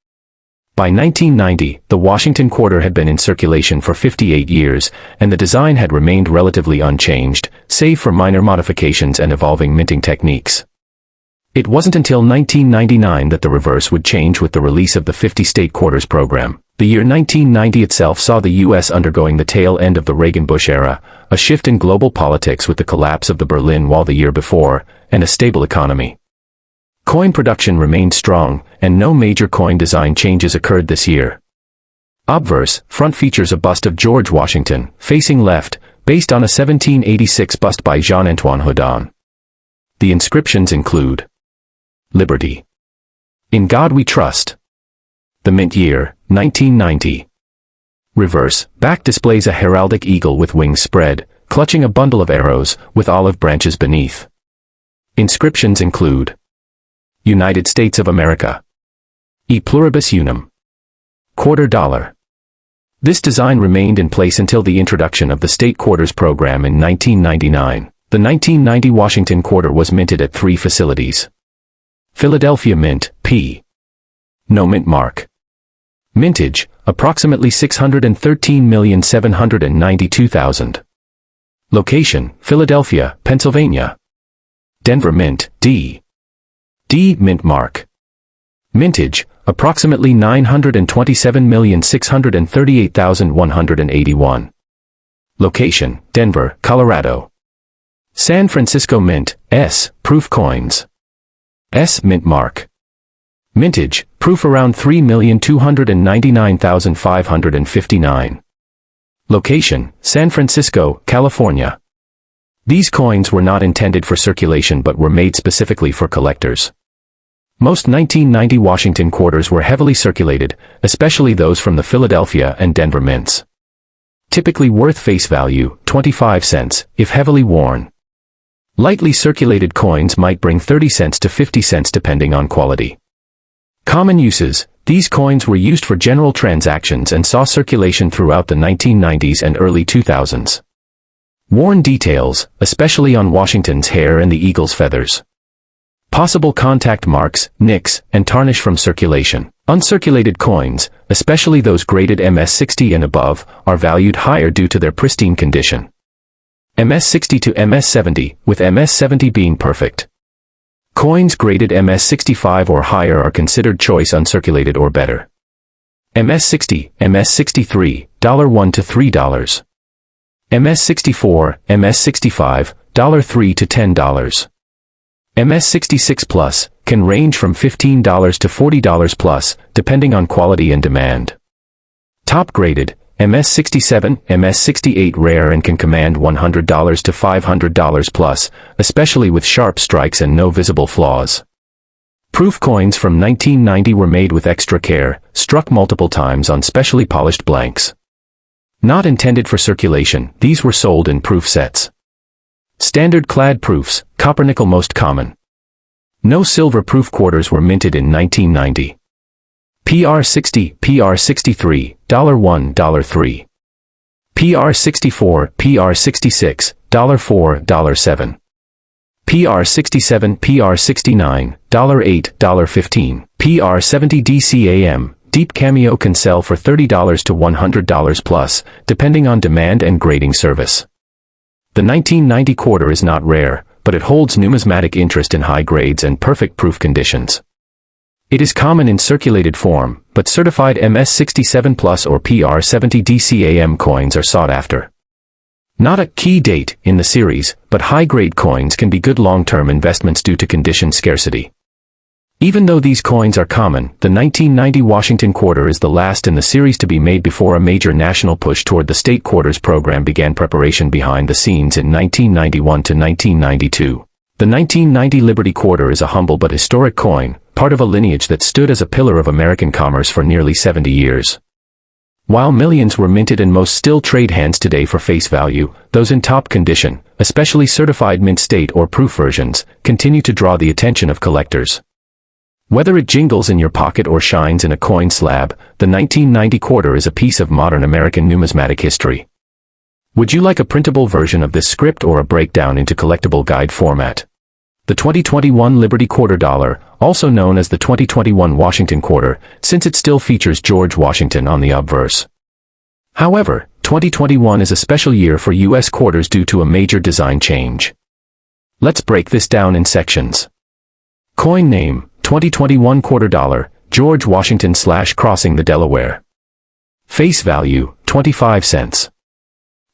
By 1990, the Washington Quarter had been in circulation for 58 years, and the design had remained relatively unchanged, save for minor modifications and evolving minting techniques. It wasn't until 1999 that the reverse would change with the release of the 50-state quarters program. The year 1990 itself saw the U.S. undergoing the tail end of the Reagan-Bush era, a shift in global politics with the collapse of the Berlin Wall the year before, and a stable economy. Coin production remained strong, and no major coin design changes occurred this year. Obverse, front features a bust of George Washington, facing left, based on a 1786 bust by Jean-Antoine Houdon. The inscriptions include Liberty. In God We Trust. The mint year, 1990. Reverse, back displays a heraldic eagle with wings spread, clutching a bundle of arrows, with olive branches beneath. Inscriptions include United States of America. E pluribus unum. Quarter dollar. This design remained in place until the introduction of the state quarters program in 1999. The 1990 Washington Quarter was minted at 3 facilities. Philadelphia Mint, P. No mint mark. Mintage, approximately 613,792,000. Location, Philadelphia, Pennsylvania. Denver Mint, D. D. Mint mark. Mintage, approximately 927,638,181. Location, Denver, Colorado. San Francisco Mint, S. Proof coins. S. Mint mark. Mintage, proof around 3,299,559. Location, San Francisco, California. These coins were not intended for circulation but were made specifically for collectors. Most 1990 Washington quarters were heavily circulated, especially those from the Philadelphia and Denver mints. Typically worth face value, 25 cents, if heavily worn. Lightly circulated coins might bring 30 cents to 50 cents depending on quality. Common uses, these coins were used for general transactions and saw circulation throughout the 1990s and early 2000s. Worn details, especially on Washington's hair and the eagle's feathers. Possible contact marks, nicks, and tarnish from circulation. Uncirculated coins, especially those graded MS-60 and above, are valued higher due to their pristine condition. MS-60 to MS-70, with MS-70 being perfect. Coins graded MS-65 or higher are considered choice uncirculated or better. MS-60, MS-63, $1 to $3. MS-64, MS-65, $3 to $10. MS-66 Plus, can range from $15 to $40 plus, depending on quality and demand. Top graded, MS-67, MS-68 rare and can command $100 to $500 plus, especially with sharp strikes and no visible flaws. Proof coins from 1990 were made with extra care, struck multiple times on specially polished blanks. Not intended for circulation, these were sold in proof sets. Standard clad proofs, copper nickel most common. No silver proof quarters were minted in 1990. PR60, PR63, $1, $3. PR64, PR66, $4, $7. PR67, PR69, $8, $15. PR70 DCAM, Deep Cameo can sell for $30 to $100 plus, depending on demand and grading service. The 1990 quarter is not rare, but it holds numismatic interest in high grades and perfect proof conditions. It is common in circulated form, but certified MS-67 Plus or PR70 DCAM coins are sought after. Not a key date in the series, but high-grade coins can be good long-term investments due to condition scarcity. Even though these coins are common, the 1990 Washington quarter is the last in the series to be made before a major national push toward the state quarters program began preparation behind the scenes in 1991 to 1992. The 1990 Liberty Quarter is a humble but historic coin, part of a lineage that stood as a pillar of American commerce for nearly 70 years. While millions were minted and most still trade hands today for face value, those in top condition, especially certified mint state or proof versions, continue to draw the attention of collectors. Whether it jingles in your pocket or shines in a coin slab, the 1990 quarter is a piece of modern American numismatic history. Would you like a printable version of this script or a breakdown into collectible guide format? The 2021 Liberty Quarter Dollar, also known as the 2021 Washington Quarter, since it still features George Washington on the obverse. However, 2021 is a special year for U.S. quarters due to a major design change. Let's break this down in sections. Coin name, 2021 Quarter Dollar, George Washington / Crossing the Delaware. Face value, 25 cents.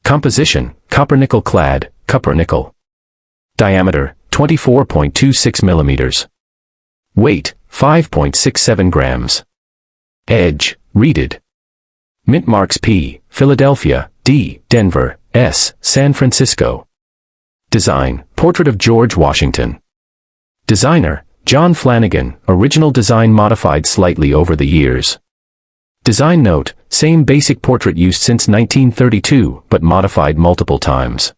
Composition, copper-nickel clad, copper-nickel. Diameter, 24.26 millimeters. Weight, 5.67 grams. Edge, reeded. Mint marks P, Philadelphia, D, Denver, S, San Francisco. Design, portrait of George Washington. Designer, John Flanagan, original design modified slightly over the years. Design note, same basic portrait used since 1932, but modified multiple times.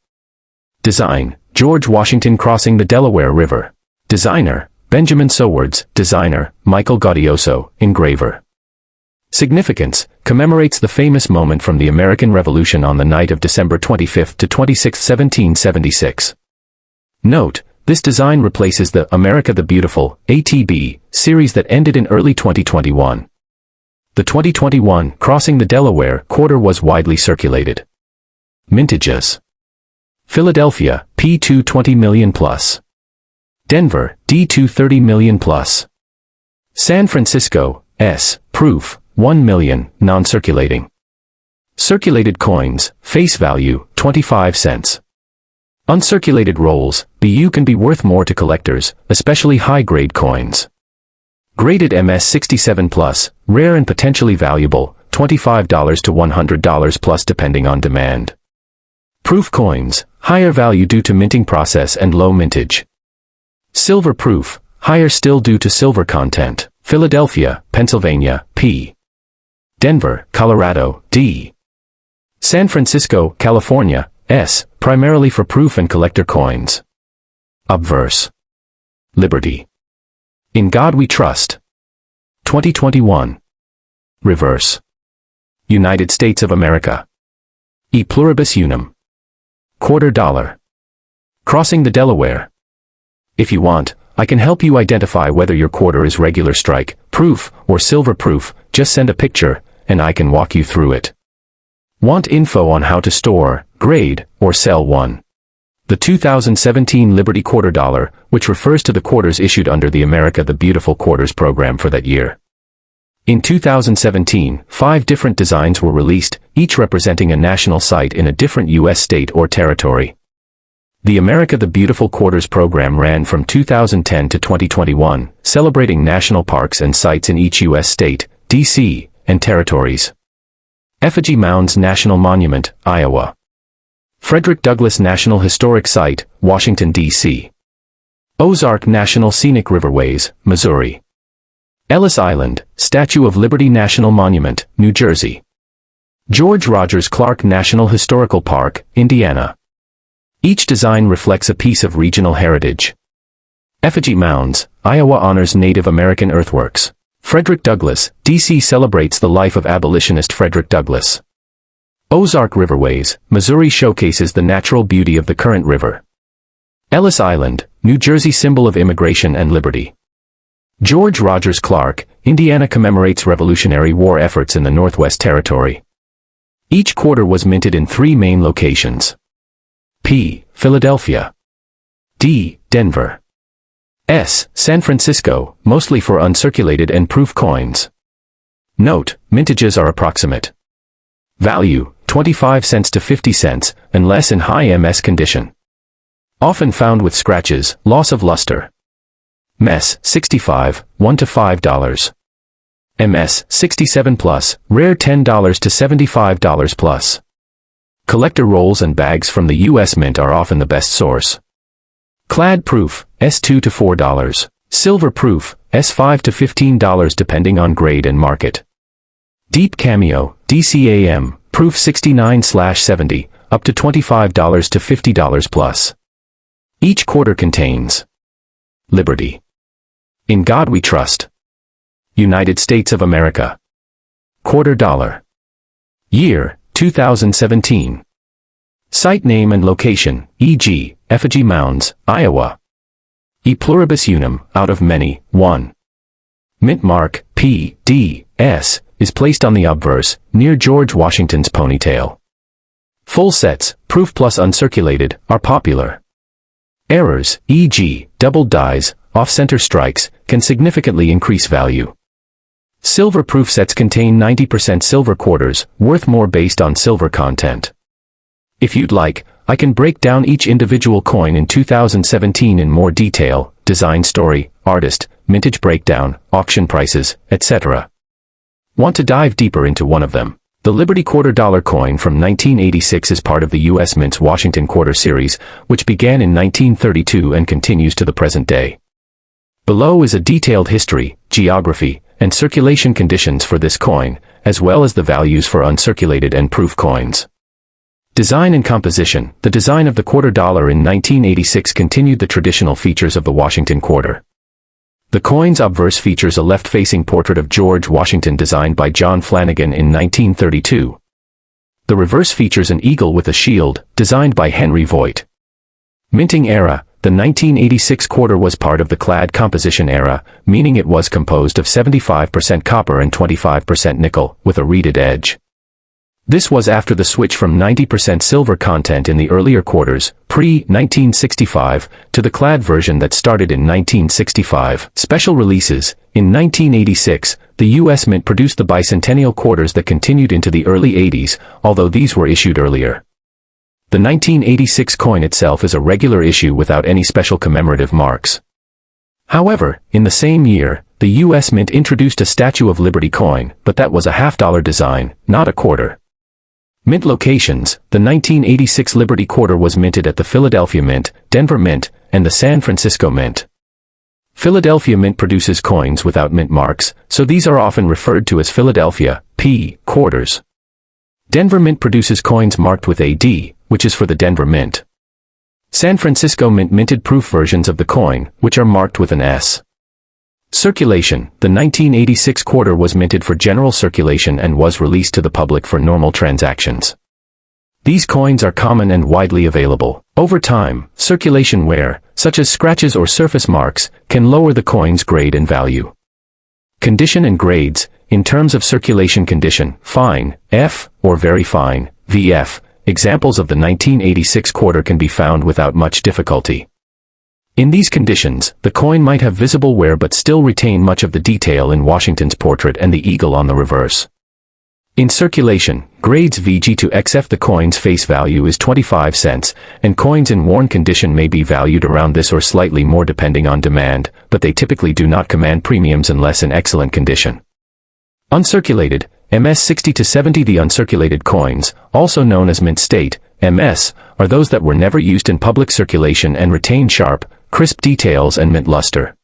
Design, George Washington crossing the Delaware River. Designer, Benjamin Sowards. Designer, Michael Gaudioso, engraver. Significance, commemorates the famous moment from the American Revolution on the night of December 25 to 26, 1776. Note, this design replaces the America the Beautiful, ATB, series that ended in early 2021. The 2021 Crossing the Delaware quarter was widely circulated. Mintages. Philadelphia, P2 20 million plus. Denver, D2 30 million plus. San Francisco, S, proof, 1 million, non-circulating. Circulated coins, face value, 25 cents. Uncirculated rolls, BU can be worth more to collectors, especially high-grade coins. Graded MS67 plus, rare and potentially valuable, $25 to $100 plus depending on demand. Proof coins, higher value due to minting process and low mintage. Silver proof, higher still due to silver content. Philadelphia, Pennsylvania, P. Denver, Colorado, D. San Francisco, California, S, primarily for proof and collector coins. Obverse. Liberty. In God We Trust. 2021. Reverse. United States of America. E pluribus unum. Quarter dollar. Crossing the Delaware. If you want, I can help you identify whether your quarter is regular strike, proof, or silver proof. Just send a picture, and I can walk you through it. Want info on how to store, grade, or sell one? The 2017 Liberty Quarter Dollar, which refers to the quarters issued under the America the Beautiful Quarters program for that year. In 2017, 5 different designs were released, each representing a national site in a different U.S. state or territory. The America the Beautiful Quarters program ran from 2010 to 2021, celebrating national parks and sites in each U.S. state, D.C., and territories. Effigy Mounds National Monument, Iowa. Frederick Douglass National Historic Site, Washington, D.C. Ozark National Scenic Riverways, Missouri. Ellis Island, Statue of Liberty National Monument, New Jersey. George Rogers Clark National Historical Park, Indiana. Each design reflects a piece of regional heritage. Effigy Mounds, Iowa honors Native American earthworks. Frederick Douglass, D.C. celebrates the life of abolitionist Frederick Douglass. Ozark Riverways, Missouri showcases the natural beauty of the current river. Ellis Island, New Jersey symbol of immigration and liberty. George Rogers Clark, Indiana commemorates Revolutionary War efforts in the Northwest Territory. Each quarter was minted in 3 main locations. P. Philadelphia. D. Denver. S. San Francisco, mostly for uncirculated and proof coins. Note, mintages are approximate. Value, 25 cents to 50 cents, unless in high MS condition. Often found with scratches, loss of luster. MES 65, $1 to $5. MS 67 plus, rare $10 to $75 plus. Collector rolls and bags from the U.S. Mint are often the best source. Clad proof, S2 to $4. Silver proof, S5 to $15 depending on grade and market. Deep Cameo, DCAM, proof 69/70, up to $25 to $50 plus. Each quarter contains Liberty. In God We Trust. United States of America. Quarter dollar. Year, 2017. Site name and location, e.g., Effigy Mounds, Iowa. E pluribus unum, out of many, 1. Mint mark, P, D, S, is placed on the obverse, near George Washington's ponytail. Full sets, proof plus uncirculated, are popular. Errors, e.g., doubled dies, off-center strikes, can significantly increase value. Silver proof sets contain 90% silver quarters, worth more based on silver content. If you'd like, I can break down each individual coin in 2017 in more detail, design story, artist, mintage breakdown, auction prices, etc. Want to dive deeper into one of them? The Liberty quarter dollar coin from 1986 is part of the U.S. Mint's Washington Quarter series, which began in 1932 and continues to the present day. Below is a detailed history, geography, and circulation conditions for this coin, as well as the values for uncirculated and proof coins. Design and composition. The design of the quarter dollar in 1986 continued the traditional features of the Washington quarter. The coin's obverse features a left-facing portrait of George Washington designed by John Flanagan in 1932. The reverse features an eagle with a shield, designed by Henry Voigt. Minting era. The 1986 quarter was part of the clad composition era, meaning it was composed of 75% copper and 25% nickel, with a reeded edge. This was after the switch from 90% silver content in the earlier quarters, pre-1965, to the clad version that started in 1965. Special releases. In 1986, the U.S. Mint produced the bicentennial quarters that continued into the early 80s, although these were issued earlier. The 1986 coin itself is a regular issue without any special commemorative marks. However, in the same year, the U.S. Mint introduced a Statue of Liberty coin, but that was a $50 design, not a quarter. Mint locations. The 1986 Liberty quarter was minted at the Philadelphia Mint, Denver Mint, and the San Francisco Mint. Philadelphia Mint produces coins without mint marks, so these are often referred to as Philadelphia P quarters. Denver Mint produces coins marked with AD, which is for the Denver Mint. San Francisco Mint minted proof versions of the coin, which are marked with an S. Circulation. The 1986 quarter was minted for general circulation and was released to the public for normal transactions. These coins are common and widely available. Over time, circulation wear, such as scratches or surface marks, can lower the coin's grade and value. Condition and grades. In terms of circulation condition, fine, F, or very fine, VF, examples of the 1986 quarter can be found without much difficulty. In these conditions, the coin might have visible wear but still retain much of the detail in Washington's portrait and the eagle on the reverse. In circulation, grades VG to XF, the coin's face value is 25 cents, and coins in worn condition may be valued around this or slightly more depending on demand, but they typically do not command premiums unless in excellent condition. Uncirculated, MS 60 to 70. The uncirculated coins, also known as mint state, MS, are those that were never used in public circulation and retain sharp, crisp details and mint luster.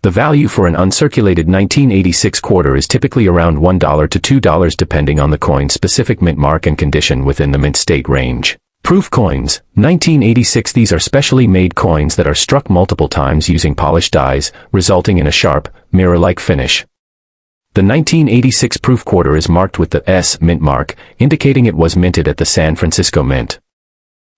The value for an uncirculated 1986 quarter is typically around $1 to $2 depending on the coin's specific mint mark and condition within the mint state range. Proof coins, 1986. These are specially made coins that are struck multiple times using polished dies, resulting in a sharp, mirror-like finish. The 1986 proof quarter is marked with the S mint mark, indicating it was minted at the San Francisco Mint.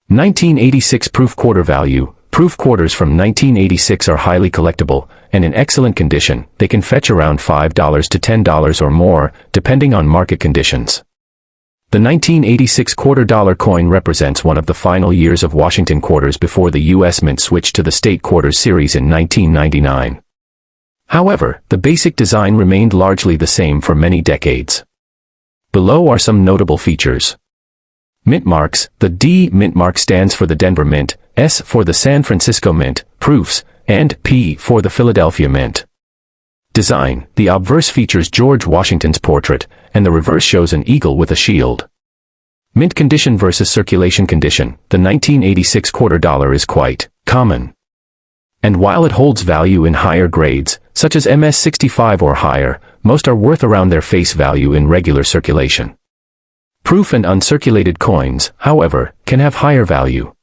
1986 proof quarter value. Proof quarters from 1986 are highly collectible, and in excellent condition, they can fetch around $5 to $10 or more, depending on market conditions. The 1986 quarter dollar coin represents one of the final years of Washington quarters before the U.S. Mint switched to the state quarters series in 1999. However, the basic design remained largely the same for many decades. Below are some notable features. Mint marks. The D mint mark stands for the Denver Mint, S for the San Francisco Mint. Proofs. and P for the Philadelphia Mint. Design: the obverse features George Washington's portrait, and the reverse shows an eagle with a shield. Mint condition versus circulation condition: the 1986 quarter dollar is quite common. And while it holds value in higher grades, such as MS-65 or higher, most are worth around their face value in regular circulation. Proof and uncirculated coins, however, can have higher value.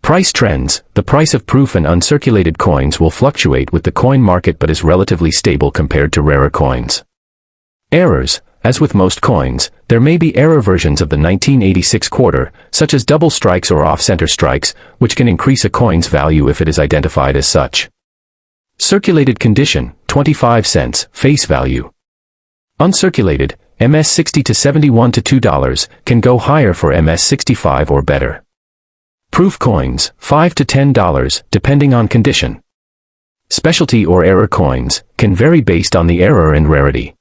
Price trends: the price of proof and uncirculated coins will fluctuate with the coin market but is relatively stable compared to rarer coins. Errors: as with most coins, there may be error versions of the 1986 quarter, such as double strikes or off-center strikes, which can increase a coin's value if it is identified as such. Circulated condition: 25 cents, face value. Uncirculated, MS-60 to 71 to $2, can go higher for MS-65 or better. Proof coins, $5 to $10, depending on condition. Specialty or error coins can vary based on the error and rarity.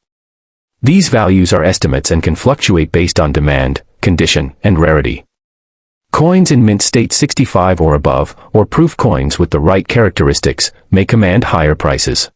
These values are estimates and can fluctuate based on demand, condition, and rarity. Coins in mint state 65 or above, or proof coins with the right characteristics, may command higher prices.